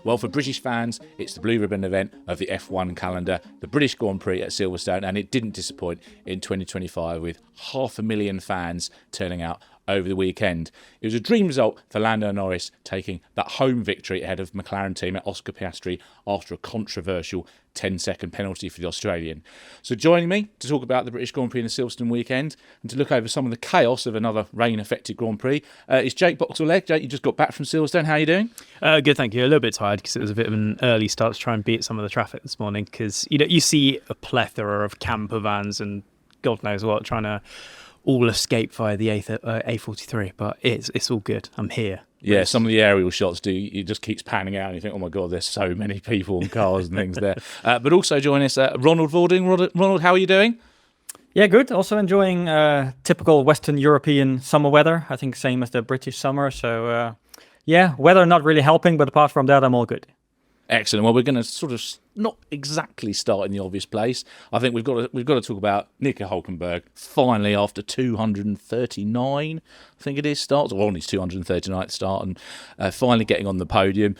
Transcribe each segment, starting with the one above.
Well, for British fans, it's the blue ribbon event of the F1 calendar, the British Grand Prix at Silverstone, and it didn't disappoint in 2025 with 500,000 fans turning out over the weekend. It was a dream result for Lando Norris taking that home victory ahead of McLaren teammate Oscar Piastri after a controversial 10-second penalty for the Australian. So joining me to talk about the British Grand Prix in the Silverstone weekend and to look over some of the chaos of another rain-affected Grand Prix is Jake Boxall-Legge. Jake, you just got back from Silverstone. How are you doing? Good, thank you. A little bit tired because it was a bit of an early start to try and beat some of the traffic this morning because you see a plethora of camper vans and God knows what trying to all escape via the A43, but it's all good. I'm here. Yeah, some of the aerial shots it just keeps panning out and you think, oh my God, there's so many people and cars and things there. But also join us, Ronald Vording. Ronald, how are you doing? Yeah, good. Also enjoying typical Western European summer weather. I think same as the British summer. So weather not really helping, but apart from that, I'm all good. Excellent. Well, we're going to sort of not exactly start in the obvious place. I think we've got to talk about Nico Hulkenberg finally after 239, I think it is, starts, or on his 239th start, and finally getting on the podium.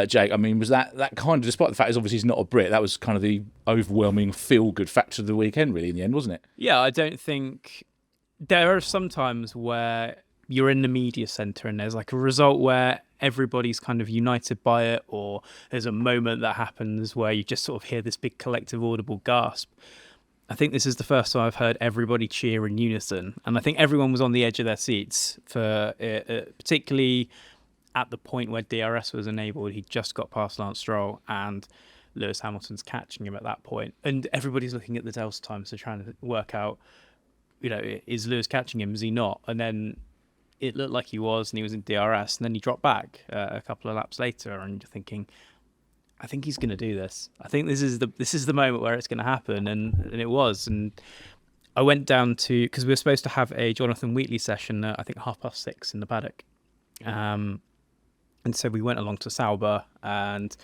Jake, I mean, was that kind of, despite the fact that obviously he's not a Brit, that was kind of the overwhelming feel-good factor of the weekend, really, in the end, wasn't it? Yeah, I don't think there are some times where you're in the media centre and there's like a result where everybody's kind of united by it, or there's a moment that happens where you just sort of hear this big collective audible gasp. I think this is the first time I've heard everybody cheer in unison, and I think everyone was on the edge of their seats for particularly at the point where DRS was enabled. He just got past Lance Stroll and Lewis Hamilton's catching him at that point, and everybody's looking at the Delta time, so trying to work out, is Lewis catching him, is he not? And then it looked like he was, and he was in DRS, and then he dropped back a couple of laps later, and you're thinking, I think he's going to do this. I think this is the moment where it's going to happen, and it was. And I went down to, because we were supposed to have a Jonathan Wheatley session, I think 6:30 in the paddock, and so we went along to Sauber, and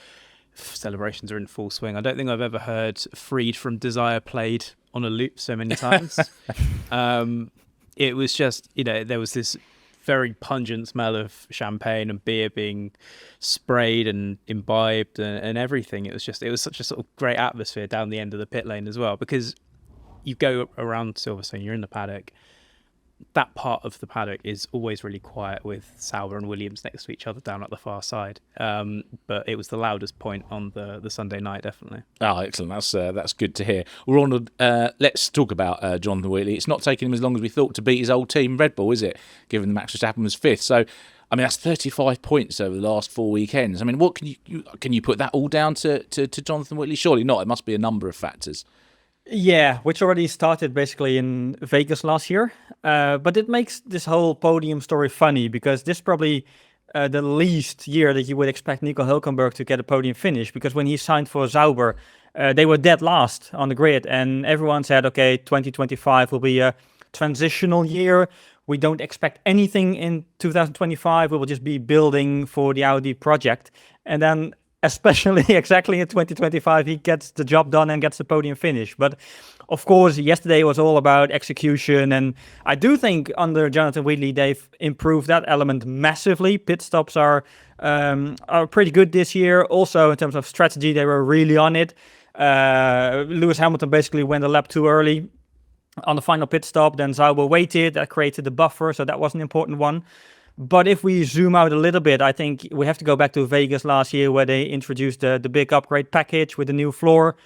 celebrations are in full swing. I don't think I've ever heard "Freed from Desire" played on a loop so many times. It was just, there was this very pungent smell of champagne and beer being sprayed and imbibed and everything. It was such a sort of great atmosphere down the end of the pit lane as well, because you go around Silverstone, you're in the paddock. That part of the paddock is always really quiet with Sauber and Williams next to each other down at the far side. But it was the loudest point on the Sunday night, definitely. Oh, excellent. That's good to hear. Well, Ronald, let's talk about Jonathan Wheatley. It's not taking him as long as we thought to beat his old team, Red Bull, is it? Given that Max Verstappen was fifth. So, I mean, that's 35 points over the last 4 weekends. I mean, what can you put that all down to Jonathan Wheatley? Surely not. It must be a number of factors. Yeah, which already started basically in Vegas last year. But it makes this whole podium story funny because this is probably the least year that you would expect Nico Hulkenberg to get a podium finish, because when he signed for Sauber, they were dead last on the grid, and everyone said, okay, 2025 will be a transitional year. We don't expect anything in 2025. We will just be building for the Audi project. And then especially exactly in 2025, he gets the job done and gets the podium finish. But of course, yesterday was all about execution. And I do think under Jonathan Wheatley, they've improved that element massively. Pit stops are pretty good this year. Also, in terms of strategy, they were really on it. Lewis Hamilton basically went a lap too early on the final pit stop. Then Sauber waited. That created the buffer. So that was an important one. But if we zoom out a little bit, I think we have to go back to Vegas last year where they introduced the big upgrade package with the new floor.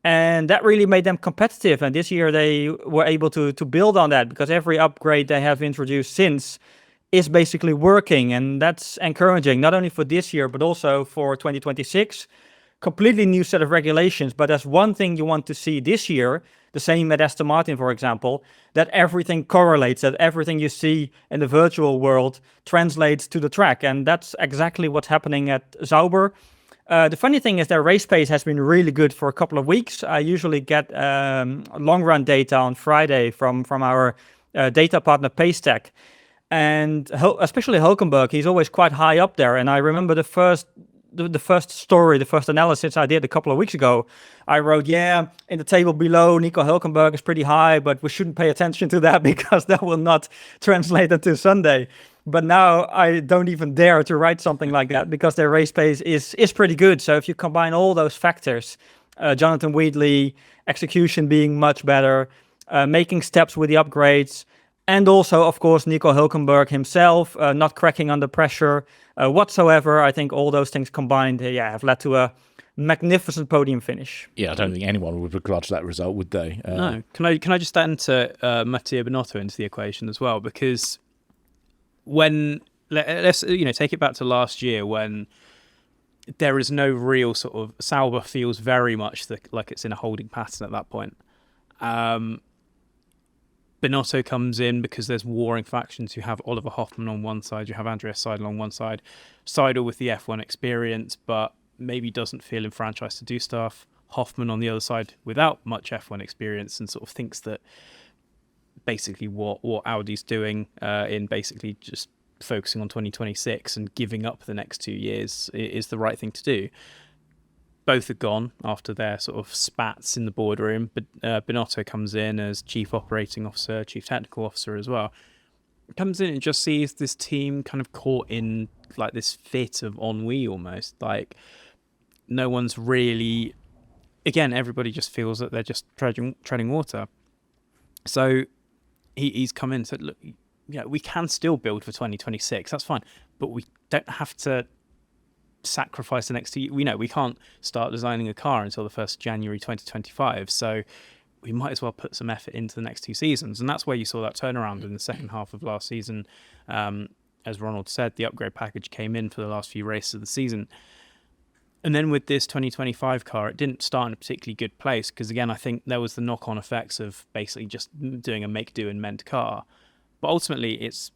And that really made them competitive. And this year they were able to build on that, because every upgrade they have introduced since is basically working. And that's encouraging, not only for this year, but also for 2026. Completely new set of regulations. But that's one thing you want to see this year. The same at Aston Martin, for example, that everything correlates, that everything you see in the virtual world translates to the track. And that's exactly what's happening at Sauber. The funny thing is their race pace has been really good for a couple of weeks. I usually get long run data on Friday from our data partner Paystack. And especially Hulkenberg, he's always quite high up there. And I remember the first analysis I did a couple of weeks ago, I wrote, in the table below, Nico Hulkenberg is pretty high, but we shouldn't pay attention to that because that will not translate into Sunday. But now I don't even dare to write something like that because their race pace is pretty good. So if you combine all those factors, Jonathan Wheatley, execution being much better, making steps with the upgrades, and also, of course, Nico Hulkenberg himself, not cracking under pressure whatsoever. I think all those things combined have led to a magnificent podium finish. Yeah, I don't think anyone would begrudge that result, would they? No. Can I just enter Mattia Binotto into the equation as well? Because when let's take it back to last year when there is no real sort of Sauber feels very much like it's in a holding pattern at that point. Binotto comes in because there's warring factions. You have Oliver Hoffmann on one side, you have Andreas Seidel on one side. Seidel with the F1 experience, but maybe doesn't feel enfranchised to do stuff. Hoffmann on the other side without much F1 experience and sort of thinks that basically what Audi's doing in basically just focusing on 2026 and giving up the next 2 years is the right thing to do. Both are gone after their sort of spats in the boardroom, but Binotto comes in as chief operating officer, chief technical officer as well. Comes in and just sees this team kind of caught in like this fit of ennui almost. Like no one's really, again, everybody just feels that they're just treading water. So he's come in and said, look, we can still build for 2026. That's fine. But we don't have to sacrifice the next 2 years. We know we can't start designing a car until the 1st January 2025. So we might as well put some effort into the next 2 seasons. And that's where you saw that turnaround in the second half of last season. As Ronald said, the upgrade package came in for the last few races of the season. And then with this 2025 car, it didn't start in a particularly good place because, again, I think there was the knock-on effects of basically just doing a make, do, and mend car. But ultimately, it's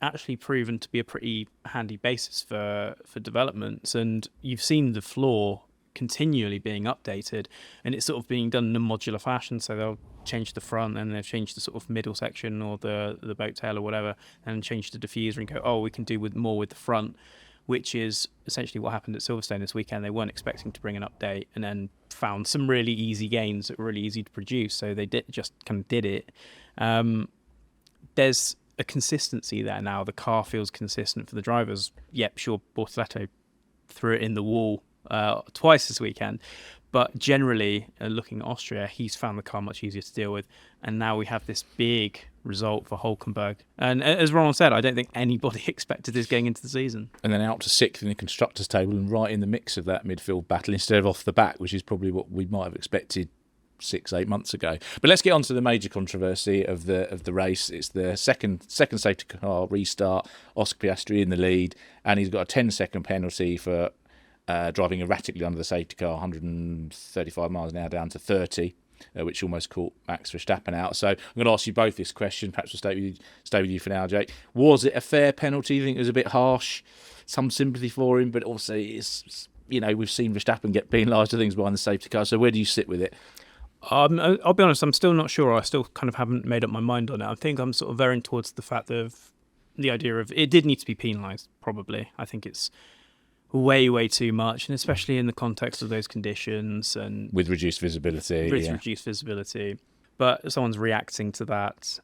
actually proven to be a pretty handy basis for developments. And you've seen the floor continually being updated, and it's sort of being done in a modular fashion. So they'll change the front, and they've changed the sort of middle section or the boat tail or whatever, and change the diffuser and go, we can do more with the front, which is essentially what happened at Silverstone this weekend. They weren't expecting to bring an update and then found some really easy gains that were really easy to produce. So they just kind of did it. There's a consistency there now. The car feels consistent for the drivers. Yep, sure, Bortoleto threw it in the wall twice this weekend. But generally, looking at Austria, he's found the car much easier to deal with. And now we have this big result for Hulkenberg. And as Ronald said, I don't think anybody expected this going into the season. And then out to 6th in the constructors' table and right in the mix of that midfield battle instead of off the back, which is probably what we might have expected 6-8 months ago. But let's get on to the major controversy of the race. It's the second safety car restart. Oscar Piastri in the lead, and he's got a 10-second penalty for driving erratically under the safety car, 135 miles an hour down to 30, which almost caught Max Verstappen out. So I'm going to ask you both this question. Perhaps we'll stay with you for now, Jake. Was it a fair penalty? You think it was a bit harsh? Some sympathy for him, but also it's we've seen Verstappen get penalised for things behind the safety car. So where do you sit with it? I'll be honest, I'm still not sure. I still kind of haven't made up my mind on it. I think I'm sort of veering towards the fact of the idea of it did need to be penalised, probably. I think it's way, way too much, and especially in the context of those conditions and with reduced visibility. Reduced visibility. But someone's reacting to that.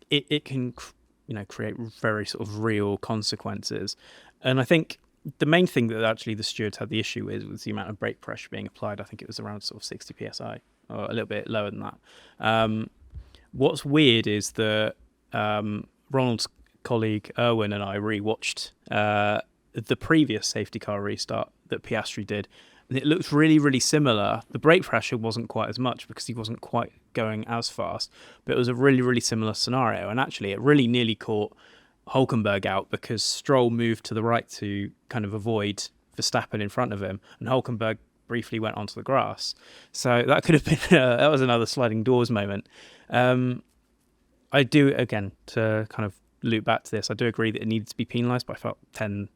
It can, create very sort of real consequences. And I think the main thing that actually the stewards had the issue with was the amount of brake pressure being applied. I think it was around sort of 60 psi, or a little bit lower than that. What's weird is that Ronald's colleague Erwin and I rewatched the previous safety car restart that Piastri did, and it looked really, really similar. The brake pressure wasn't quite as much because he wasn't quite going as fast, but it was a really, really similar scenario. And actually, it really nearly caught Hulkenberg out because Stroll moved to the right to kind of avoid Verstappen in front of him, and Hulkenberg briefly went onto the grass. So that could have been that was another sliding doors moment. I do, again, to kind of loop back to this, I do agree that it needed to be penalised, but I felt 10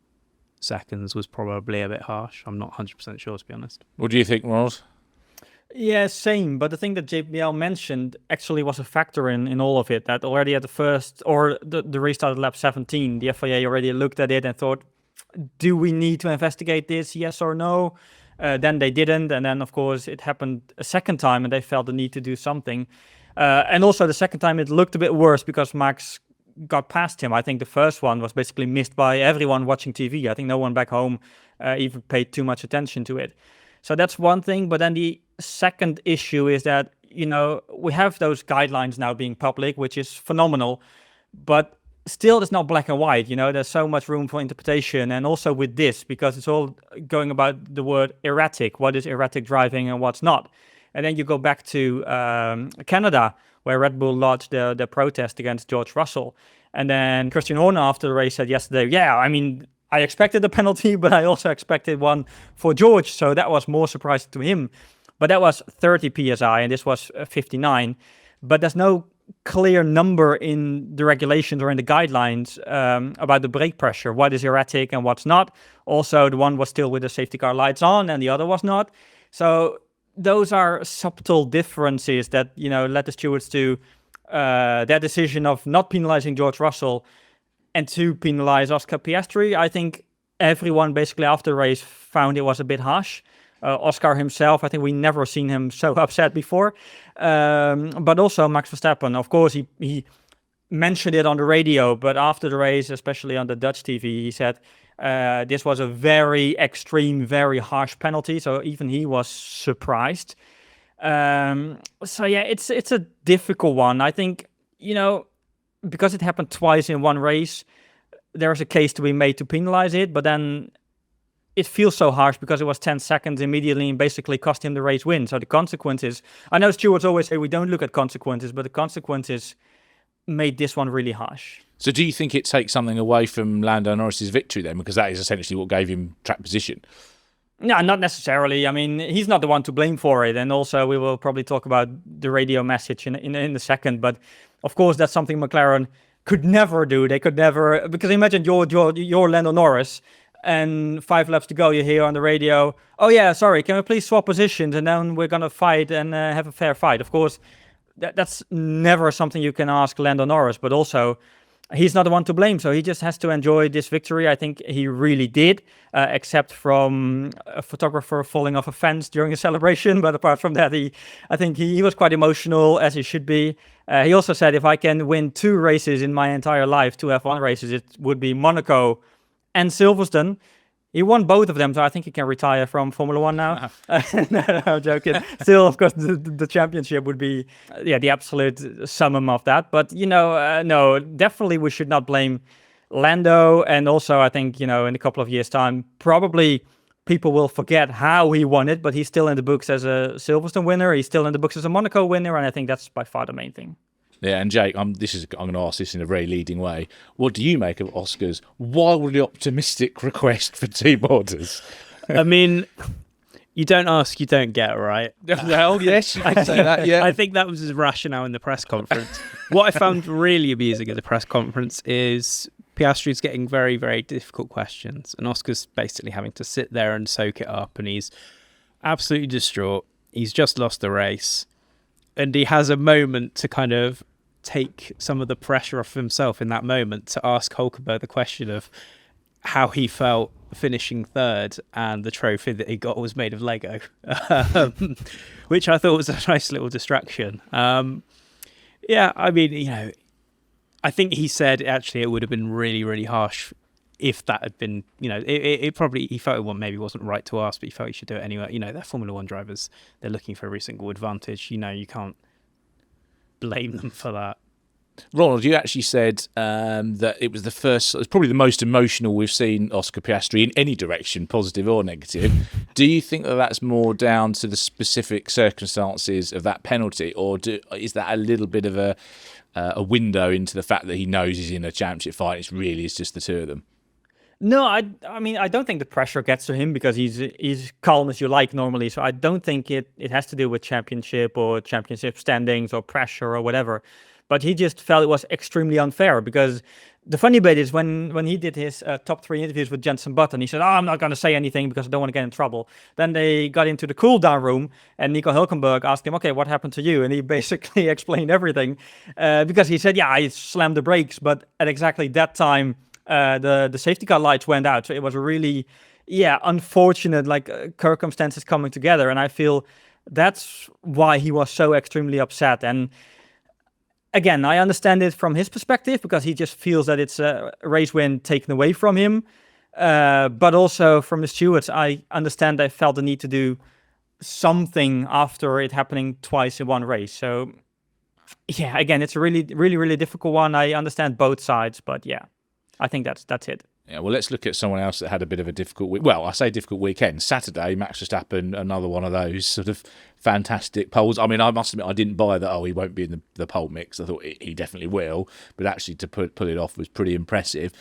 seconds was probably a bit harsh. I'm not 100% sure, to be honest. What do you think, Ronald? Yeah, same. But the thing that JBL mentioned actually was a factor in all of it. That already at the first, or the restart at lap 17, the FIA already looked at it and thought, do we need to investigate this, yes or no? Then they didn't. And then, of course, it happened a second time and they felt the need to do something. And also the second time it looked a bit worse because Max got past him. I think the first one was basically missed by everyone watching TV. I think no one back home even paid too much attention to it. So that's one thing. But then the second issue is that, we have those guidelines now being public, which is phenomenal. But still, it's not black and white. There's so much room for interpretation. And also with this, because it's all going about the word erratic. What is erratic driving and what's not? And then you go back to Canada, where Red Bull lodged their protest against George Russell. And then Christian Horner after the race said yesterday, I expected a penalty, but I also expected one for George. So that was more surprising to him. But that was 30 PSI and this was 59. But there's no clear number in the regulations or in the guidelines about the brake pressure, what is erratic and what's not. Also, the one was still with the safety car lights on and the other was not. So those are subtle differences that, led the stewards to their decision of not penalizing George Russell and to penalize Oscar Piastri. I think everyone basically after the race found it was a bit harsh. Oscar himself, I think we never seen him so upset before. But also Max Verstappen, of course, he mentioned it on the radio, but after the race, especially on the Dutch TV, he said this was a very extreme, very harsh penalty. So even he was surprised. It's a difficult one. I think, because it happened twice in one race, there's a case to be made to penalize it, but then it feels so harsh because it was 10 seconds immediately and basically cost him the race win. So the consequences, I know stewards always say we don't look at consequences, but the consequences made this one really harsh. So do you think it takes something away from Lando Norris's victory then? Because that is essentially what gave him track position. No, not necessarily. I mean, he's not the one to blame for it. And also we will probably talk about the radio message in a second. But of course, that's something McLaren could never do. They could never, because imagine you're Lando Norris, and 5 laps to go, you hear on the radio, oh yeah, sorry, can we please swap positions? And then we're going to fight and have a fair fight. Of course, that's never something you can ask Lando Norris, but also he's not the one to blame. So he just has to enjoy this victory. I think he really did, except from a photographer falling off a fence during a celebration. But apart from that, I think he was quite emotional, as he should be. He also said, if I can win 2 races in my entire life, 2 F1 races, it would be Monaco and Silverstone. He won both of them, so I think he can retire from Formula One now. No, I'm joking. Still, of course, the championship would be the absolute summum of that. But, no, definitely we should not blame Lando. And also, I think, in a couple of years' time, probably people will forget how he won it, but he's still in the books as a Silverstone winner. He's still in the books as a Monaco winner, and I think that's by far the main thing. Yeah, and Jake, I'm going to ask this in a very leading way. What do you make of Oscar's wildly optimistic request for team orders? I mean, you don't ask, you don't get, right? Well, yes, you can say that, yeah. I think that was his rationale in the press conference. What I found really amusing at the press conference is Piastri's getting very, very difficult questions, and Oscar's basically having to sit there and soak it up, and he's absolutely distraught. He's just lost the race. And he has a moment to kind of take some of the pressure off himself in that moment to ask Hulkenberg the question of how he felt finishing third, and the trophy that he got was made of Lego, which I thought was a nice little distraction. I mean, I think he said actually it would have been really, really harsh if that had been, it probably, he felt it maybe wasn't right to ask, but he felt he should do it anyway. They're Formula One drivers. They're looking for every single advantage. You can't blame them for that. Ronald, you actually said that it was probably the most emotional we've seen Oscar Piastri in any direction, positive or negative. Do you think that that's more down to the specific circumstances of that penalty, or is that a little bit of a window into the fact that he knows he's in a championship fight? It's just the two of them. No, I mean, I don't think the pressure gets to him because he's calm as you like normally. So I don't think it has to do with championship or championship standings or pressure or whatever. But he just felt it was extremely unfair because the funny bit is when he did his top 3 interviews with Jenson Button, he said, I'm not going to say anything because I don't want to get in trouble. Then they got into the cool down room and Nico Hulkenberg asked him, okay, what happened to you? And he basically explained everything because he said, I slammed the brakes, but at exactly that time, the safety car lights went out. So it was a really, unfortunate circumstances coming together. And I feel that's why he was so extremely upset. And again, I understand it from his perspective because he just feels that it's a race win taken away from him. But also from the stewards, I understand they felt the need to do something after it happening twice in one race. So, yeah, again, it's a really difficult one. I understand both sides, but yeah, I think that's it. Yeah, well, let's look at someone else that had a bit of a difficult week. Well, I say difficult weekend. Saturday, Max Verstappen, another one of those sort of fantastic poles. I mean, I must admit, I didn't buy that, he won't be in the pole mix. I thought he definitely will. But actually, to pull it off was pretty impressive.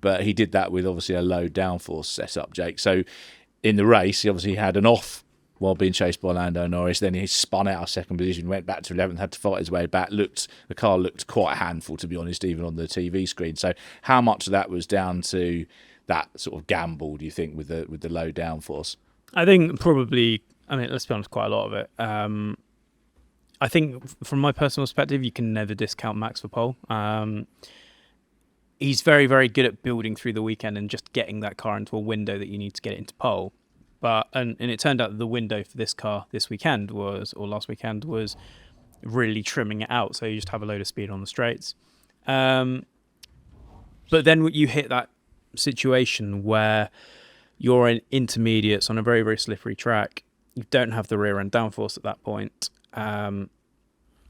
But he did that with, obviously, a low downforce setup, Jake. So in the race, he obviously had an off while being chased by Lando Norris. Then he spun out of second position, went back to 11th, had to fight his way back. The car looked quite a handful, to be honest, even on the TV screen. So how much of that was down to that sort of gamble, do you think, with the low downforce? I think probably, let's be honest, quite a lot of it. I think from my personal perspective, you can never discount Max for pole. He's very, very good at building through the weekend and just getting that car into a window that you need to get it into pole. But and it turned out that the window for this car last weekend was really trimming it out, so you just have a load of speed on the straights. But then you hit that situation where you're in intermediates on a very, very slippery track. You don't have the rear end downforce at that point.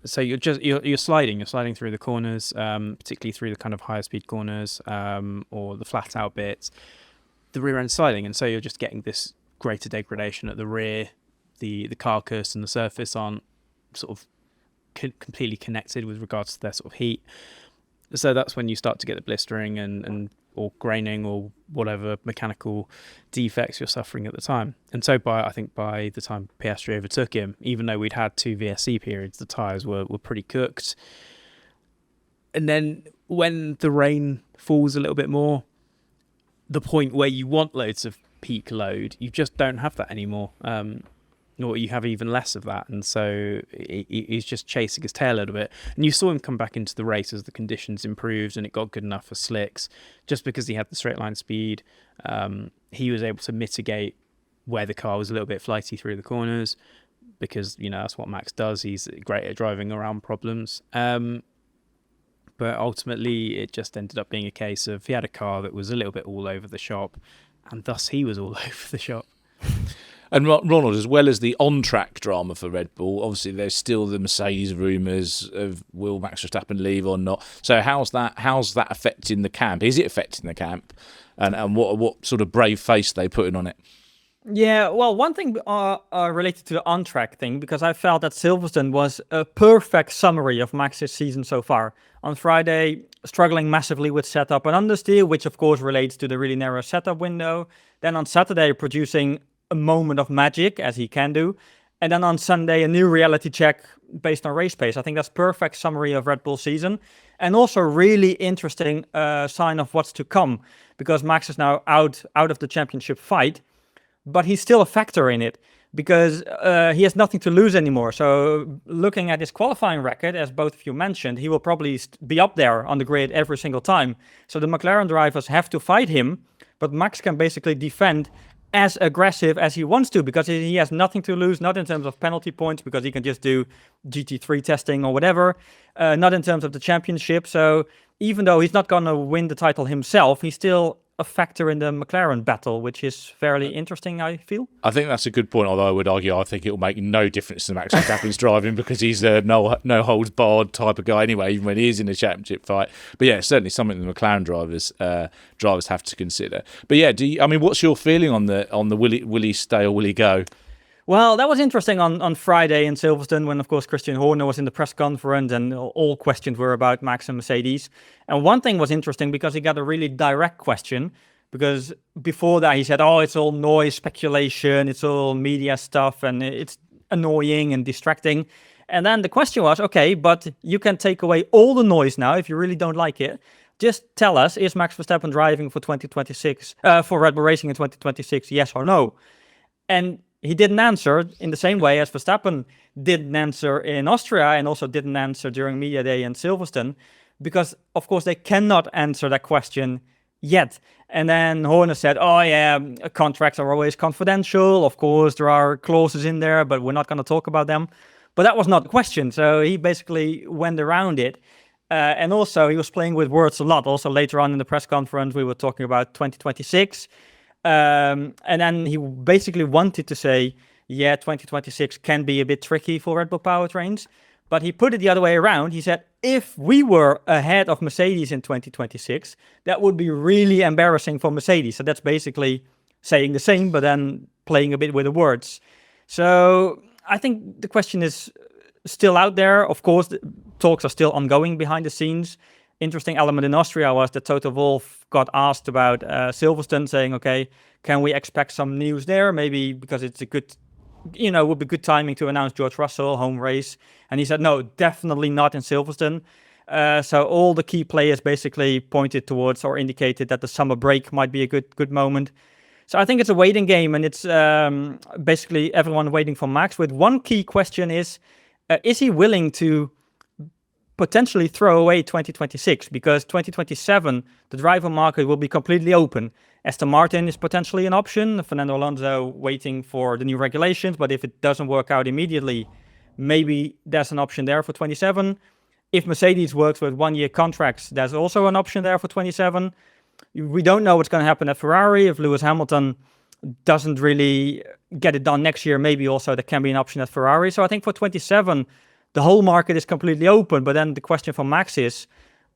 So you're sliding through the corners, particularly through the kind of higher speed corners or the flat out bits. The rear end sliding, and so you're just getting this greater degradation at the rear. The carcass and the surface aren't sort of completely connected with regards to their sort of heat. So that's when you start to get the blistering and or graining or whatever mechanical defects you're suffering at the time. And so I think by the time Piastri overtook him, even though we'd had 2 VSC periods, the tyres were pretty cooked. And then when the rain falls a little bit more, the point where you want loads of peak load, you just don't have that anymore. Or you have even less of that, and so he's just chasing his tail a little bit. And you saw him come back into the race as the conditions improved and it got good enough for slicks. Just because he had the straight line speed, he was able to mitigate where the car was a little bit flighty through the corners, because that's what Max does. He's great at driving around problems. But ultimately, it just ended up being a case of he had a car that was a little bit all over the shop, and thus he was all over the shop. And Ronald, as well as the on-track drama for Red Bull, obviously there's still the Mercedes rumours of will Max Verstappen leave or not. So how's that affecting the camp? Is it affecting the camp? And what sort of brave face are they putting on it? Yeah, well, one thing related to the on-track thing, because I felt that Silverstone was a perfect summary of Max's season so far. On Friday, struggling massively with setup and understeer, which of course relates to the really narrow setup window. Then on Saturday, producing a moment of magic, as he can do. And then on Sunday, a new reality check based on race pace. I think that's perfect summary of Red Bull season. And also really interesting sign of what's to come, because Max is now out of the championship fight, but he's still a factor in it because he has nothing to lose anymore. So looking at his qualifying record, as both of you mentioned, he will probably be up there on the grid every single time. So the McLaren drivers have to fight him, but Max can basically defend as aggressive as he wants to, because he has nothing to lose, not in terms of penalty points, because he can just do GT3 testing or whatever, not in terms of the championship. So even though he's not going to win the title himself, he's still a factor in the McLaren battle, which is fairly interesting, I feel. I think that's a good point, although I would argue I think it will make no difference to Max Verstappen's driving, because he's a no holds barred type of guy anyway, even when he is in a championship fight. But yeah, it's certainly something the McLaren drivers have to consider. But yeah, what's your feeling on the will he stay or will he go? Well, that was interesting on Friday in Silverstone, when, of course, Christian Horner was in the press conference and all questions were about Max and Mercedes. And one thing was interesting because he got a really direct question, because before that he said, it's all noise, speculation, it's all media stuff, and it's annoying and distracting. And then the question was, okay, but you can take away all the noise now if you really don't like it. Just tell us, is Max Verstappen driving for 2026, for Red Bull Racing in 2026, yes or no? And he didn't answer in the same way as Verstappen didn't answer in Austria and also didn't answer during Media Day in Silverstone, because, of course, they cannot answer that question yet. And then Horner said, contracts are always confidential. Of course, there are clauses in there, but we're not going to talk about them. But that was not the question. So he basically went around it. And also, he was playing with words a lot. Also, later on in the press conference, we were talking about 2026. And then he basically wanted to say, yeah, 2026 can be a bit tricky for Red Bull powertrains. But he put it the other way around. He said, if we were ahead of Mercedes in 2026, that would be really embarrassing for Mercedes. So that's basically saying the same, but then playing a bit with the words. So I think the question is still out there. Of course, the talks are still ongoing behind the scenes. Interesting element in Austria was that Toto Wolff got asked about Silverstone, saying, okay, can we expect some news there? Maybe because it's a good, would be good timing to announce George Russell, home race. And he said, no, definitely not in Silverstone. So all the key players basically pointed towards or indicated that the summer break might be a good moment. So I think it's a waiting game, and it's basically everyone waiting for Max. With one key question is he willing to potentially throw away 2026? Because 2027, the driver market will be completely open. Aston Martin is potentially an option. Fernando Alonso waiting for the new regulations, but if it doesn't work out immediately, maybe there's an option there for 27. If Mercedes works with 1-year contracts, there's also an option there for 27. We don't know what's going to happen at Ferrari. If Lewis Hamilton doesn't really get it done next year, maybe also there can be an option at Ferrari. So I think for 27, the whole market is completely open. But then the question for Max is,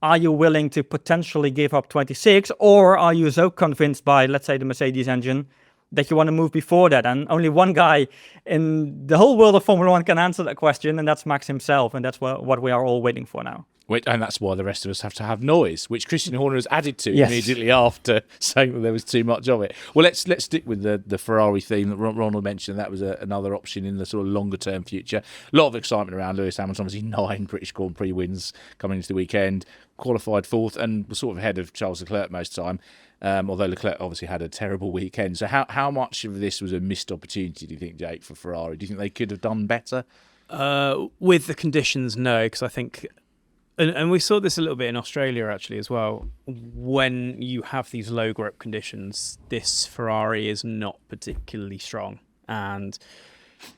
are you willing to potentially give up 26? Or are you so convinced by, let's say, the Mercedes engine that you want to move before that? And only one guy in the whole world of Formula One can answer that question, and that's Max himself. And that's what we are all waiting for now. And that's why the rest of us have to have noise, which Christian Horner has added to Yes. immediately after saying that there was too much of it. Well, let's stick with the Ferrari theme that Ronald mentioned. That was another option in the sort of longer term future. A lot of excitement around Lewis Hamilton. Obviously, 9 British Grand Prix wins coming into the weekend. Qualified 4th and was sort of ahead of Charles Leclerc most of the time. Although Leclerc obviously had a terrible weekend. So how much of this was a missed opportunity, do you think, Jake, for Ferrari? Do you think they could have done better? With the conditions, no, because I think... And we saw this a little bit in Australia, actually, as well. When you have these low grip conditions, this Ferrari is not particularly strong. And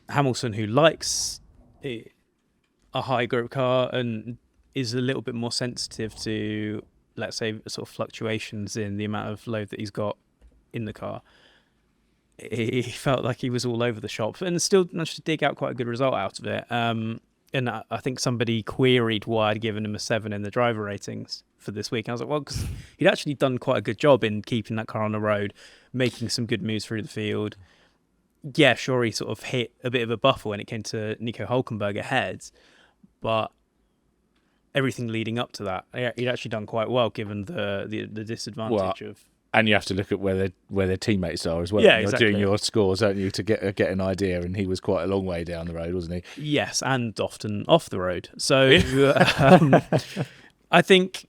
Hamilton, who likes a high grip car and is a little bit more sensitive to, let's say, sort of fluctuations in the amount of load that he's got in the car, he felt like he was all over the shop and still managed to dig out quite a good result out of it. And I think somebody queried why I'd given him a 7 in the driver ratings for this week. And I was like, well, because he'd actually done quite a good job in keeping that car on the road, making some good moves through the field. Yeah, sure, he sort of hit a bit of a buffer when it came to Nico Hulkenberg ahead, but everything leading up to that, he'd actually done quite well given the disadvantage of... And you have to look at where their teammates are as well. Yeah, You're exactly. doing your scores, don't you, to get an idea. And he was quite a long way down the road, wasn't he? Yes, and often off the road. So I think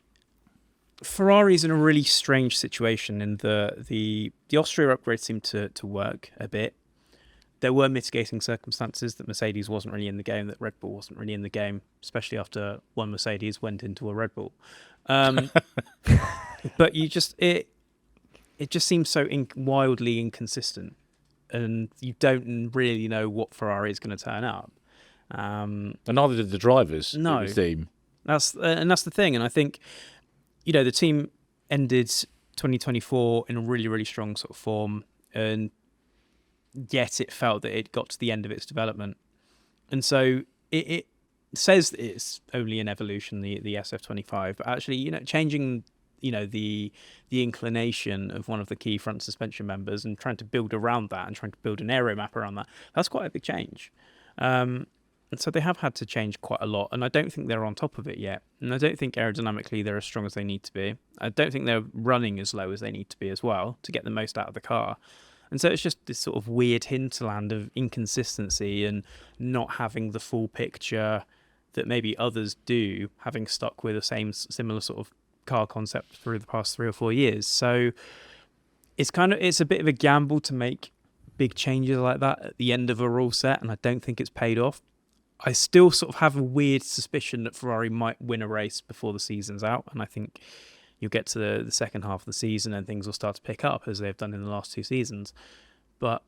Ferrari's in a really strange situation in the Austria upgrade seemed to work a bit. There were mitigating circumstances that Mercedes wasn't really in the game, that Red Bull wasn't really in the game, especially after one Mercedes went into a Red Bull. But it just seems so wildly inconsistent, and you don't really know what Ferrari is going to turn up. And neither did the drivers. No. It would seem. That's the thing. And I think, the team ended 2024 in a really, really strong sort of form, and yet it felt that it got to the end of its development. And so it says that it's only an evolution, the SF25, but actually, changing the inclination of one of the key front suspension members and trying to build around that and trying to build an aero map around that, that's quite a big change. And so they have had to change quite a lot, and I don't think they're on top of it yet. And I don't think aerodynamically they're as strong as they need to be. I don't think they're running as low as they need to be as well to get the most out of the car. And so it's just this sort of weird hinterland of inconsistency and not having the full picture that maybe others do, having stuck with the similar sort of car concept through the past 3 or 4 years. So it's a bit of a gamble to make big changes like that at the end of a rule set, and I don't think it's paid off. I still sort of have a weird suspicion that Ferrari might win a race before the season's out, and I think you'll get to the second half of the season and things will start to pick up as they've done in the last 2 seasons. But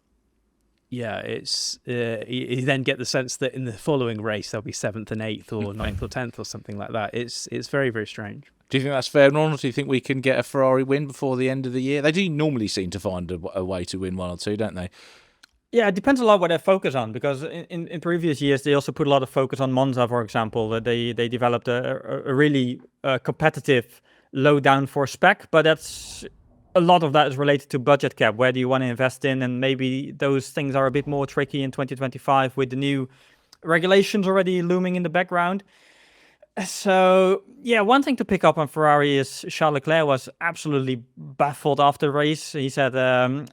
yeah, it's you then get the sense that in the following race they'll be 7th and 8th or 9th or 10th or something like that. It's very, very strange. Do you think that's fair, Ronald? Do you think we can get a Ferrari win before the end of the year? They do normally seem to find a way to win one or two, don't they? Yeah, it depends a lot what they focus on, because in previous years they also put a lot of focus on Monza, for example. They developed a really competitive low downforce spec, but that's a lot of that is related to budget cap. Where do you want to invest in? And maybe those things are a bit more tricky in 2025 with the new regulations already looming in the background. So, yeah, one thing to pick up on Ferrari is Charles Leclerc was absolutely baffled after the race. He said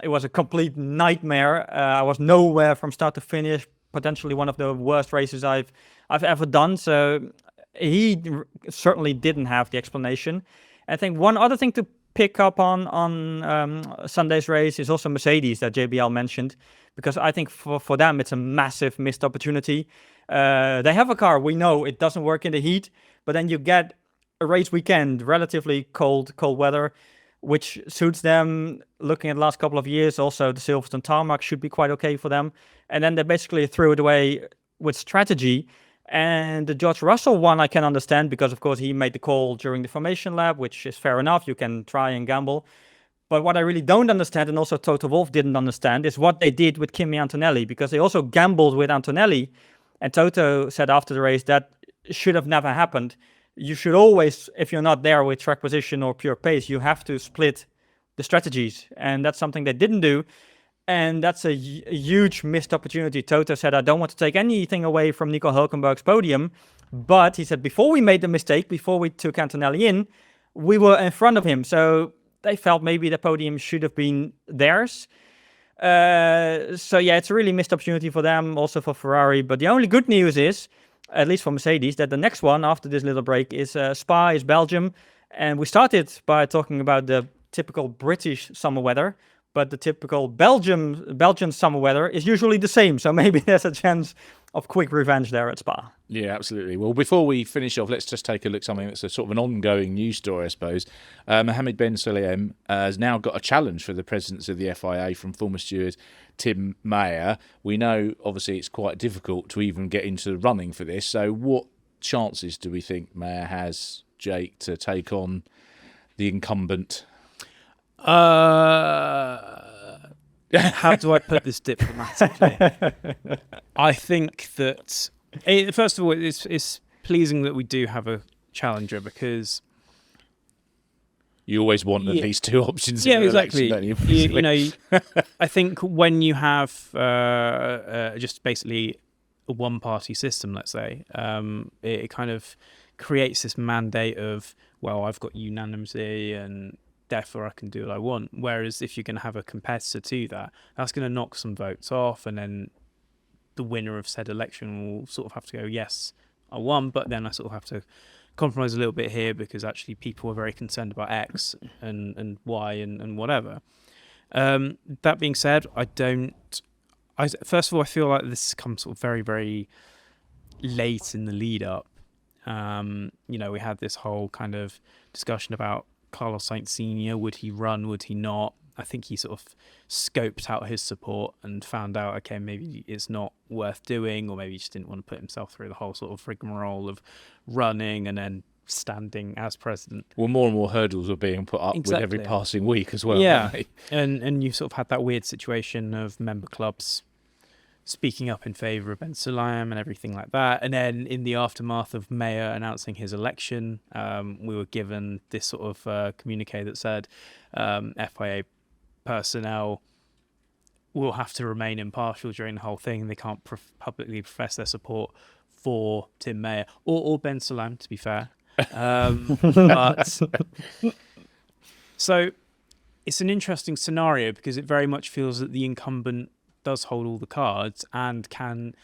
it was a complete nightmare. I was nowhere from start to finish, potentially one of the worst races I've ever done. So he certainly didn't have the explanation. I think one other thing to pick up on Sunday's race is also Mercedes that JBL mentioned, because I think for them it's a massive missed opportunity. They have a car, we know it doesn't work in the heat, but then you get a race weekend, relatively cold weather, which suits them. Looking at the last couple of years, also the Silverstone tarmac should be quite okay for them. And then they basically threw it away with strategy. And the George Russell one I can understand, because of course he made the call during the formation lap, which is fair enough. You can try and gamble. But what I really don't understand, and also Toto Wolff didn't understand, is what they did with Kimi Antonelli, because they also gambled with Antonelli. And Toto said after the race that should have never happened. You should always, if you're not there with track position or pure pace, you have to split the strategies. And that's something they didn't do. And that's a huge missed opportunity. Toto said, I don't want to take anything away from Nico Hulkenberg's podium. But he said, before we made the mistake, before we took Antonelli in, we were in front of him. So they felt maybe the podium should have been theirs. So yeah, it's a really missed opportunity for them, also for Ferrari. But the only good news is, at least for Mercedes, that the next one after this little break is Spa, is Belgium. And we started by talking about the typical British summer weather. But the typical Belgian summer weather is usually the same. So maybe there's a chance of quick revenge there at Spa. Yeah, absolutely. Well, before we finish off, let's just take a look at something that's a sort of an ongoing news story, I suppose. Mohammed Ben Sulayem has now got a challenge for the presidency of the FIA from former steward Tim Mayer. We know, obviously, it's quite difficult to even get into the running for this. So what chances do we think Mayer has, Jake, to take on the incumbent? How do I put this diplomatically? I think that, first of all, it's pleasing that we do have a challenger, because you always want at least two options. Yeah, in exactly. Election, don't you? You know, I think when you have just basically a one-party system, let's say, it kind of creates this mandate of, well, I've got unanimity and therefore I can do what I want. Whereas if you're going to have a competitor to that, that's going to knock some votes off, and then the winner of said election will sort of have to go, yes, I won, but then I sort of have to compromise a little bit here because actually people are very concerned about X and Y and whatever. That being said, first of all, I feel like this comes sort of very, very late in the lead up. We had this whole kind of discussion about Carlos Sainz Sr., would he run, would he not? I think he sort of scoped out his support and found out, okay, maybe it's not worth doing, or maybe he just didn't want to put himself through the whole sort of rigmarole of running and then standing as president. Well, more and more hurdles were being put up with every passing week as well. Yeah, and you sort of had that weird situation of member clubs speaking up in favour of Ben Sulayem and everything like that. And then in the aftermath of Mayer announcing his election, we were given this sort of communique that said FIA personnel will have to remain impartial during the whole thing. They can't publicly profess their support for Tim Mayer or Ben Sulayem, to be fair. So it's an interesting scenario because it very much feels that the incumbent does hold all the cards and can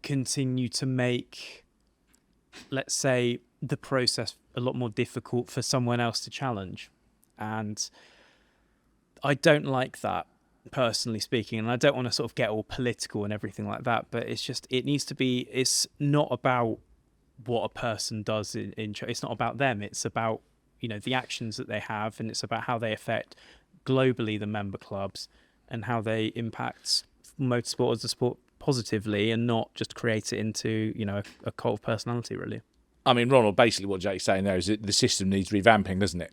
continue to make, let's say, the process a lot more difficult for someone else to challenge. And I don't like that, personally speaking, and I don't want to sort of get all political and everything like that, but it's just, it's not about what a person does it's not about them, it's about, the actions that they have, and it's about how they affect globally the member clubs and how they impact motorsport as a sport positively and not just create it into, a cult of personality, really. I mean, Ronald, basically what Jake's saying there is that the system needs revamping, doesn't it?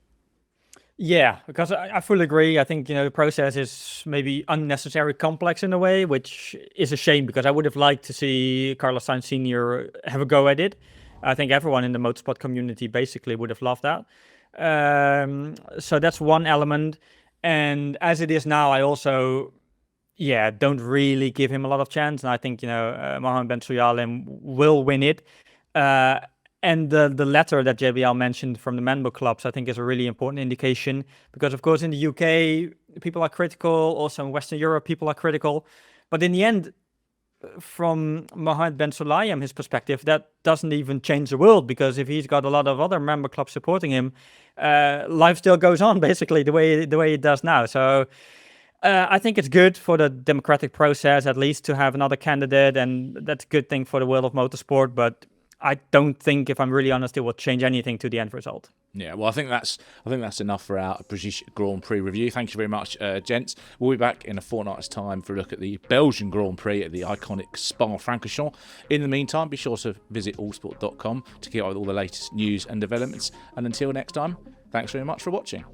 Yeah, because I fully agree. I think, the process is maybe unnecessarily complex in a way, which is a shame because I would have liked to see Carlos Sainz Sr. have a go at it. I think everyone in the motorsport community basically would have loved that. So that's one element. And as it is now, I also, don't really give him a lot of chance. And I think, Mohammed Ben Sulayem will win it. And the letter that JBL mentioned from the member clubs, I think, is a really important indication because, of course, in the UK, people are critical. Also in Western Europe, people are critical. But in the end, from Mohammed Ben Sulayem, his perspective, that doesn't even change the world because if he's got a lot of other member clubs supporting him, life still goes on basically the way it does now. So I think it's good for the democratic process, at least, to have another candidate, and that's a good thing for the world of motorsport. But I don't think, if I'm really honest, it will change anything to the end result. Yeah, well, I think that's enough for our British Grand Prix review. Thank you very much, gents. We'll be back in a fortnight's time for a look at the Belgian Grand Prix at the iconic Spa-Francorchamps. In the meantime, be sure to visit allsport.com to keep up with all the latest news and developments. And until next time, thanks very much for watching.